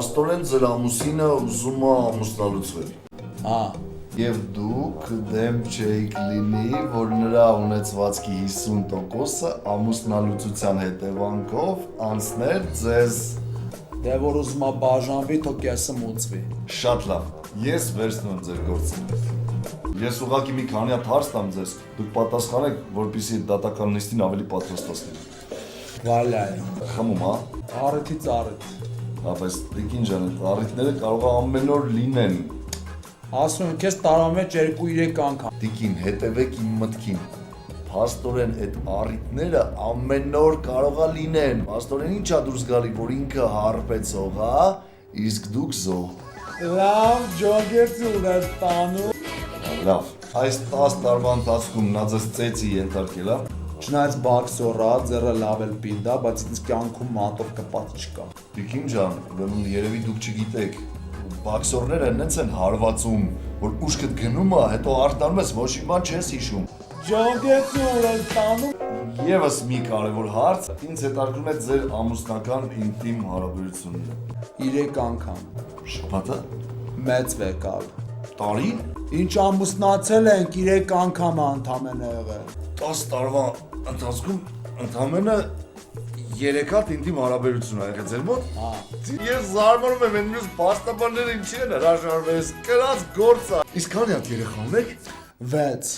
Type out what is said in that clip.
Փաստորեն ձեր ամուսինը ուզում է ամուսնալուծվել։ Եվ դուք դեմ չեիք լինի, որ նրա ունեցվածքի 50%-ը ամուսնալուծության հետևանքով անցներ ձեզ։ Դե որ ուզում է բաժանվի, թող կեսը մուծվի։ Շատ լավ, ես վերցնում եմ ձեր գործը։ Ես ուղղակի մի քանի հատ հարց տամ ձեզ, դուք պատասխանեք, որպեսզի դատական նիստին ավելի պատրաստված լինեք։ Վալյայ։ Խմում, հա։ Առիթից առիթ։ Բայց Տիկին ջան, այդ առիթները կարող է ամեն օր լինեն։ Ասում եմ, քեզ տարվա մեջ 2-3 անգամ։ Տիկին, հետևեք իմ մտքին։ Փաստորեն այդ առիթները ամեն օր կարող է լինեն։ Փաստորեն ի՞նչ է դուրս գալի, որ ինքը հարբեցող, հա, իսկ դուք զոհ։ Լավ, ջոգերցի ուներ տանում։ Լավ, այս 10 տարվա ընթացքում նա ձեզ ծեծի ենթարկել, հա։ Չնայած բաքսորա, ձեռը լավ էլ պինդա, բայց ինձ կյանքում մատով կպած չկա։ Տիկին ջան, ուրեմն երևի դուք չգիտեք, բաքսորները նենց են հարվածում, որ ուշքդ գնում է, հետո արտանում ես, ոչ մի բան չես հիշում։ Ջոգերցի ուներ տանում։ Եվս մի կարևոր հարց, ինձ հետաքրքրում է ձեր ամուսնական ինտիմ հարաբերությունները։ 3 անգամ։ Շփաթը, Մեծ վեկալ։ տարին, Ինչ ամուսնացել ենք 3 անգամ ընդամենը եղել։ 10 տարվա ընթացքում ընդամենը 3 հատ ինտիմ հարաբերություն ա եղել ձեր մոտ։ Հա։ Ես զարմանում եմ, այն մյուս պաստաբանները ինչի են հրաժարվել, կրած գործ ա։ Իսկ քանի հատ երեխա ունեք։ 6։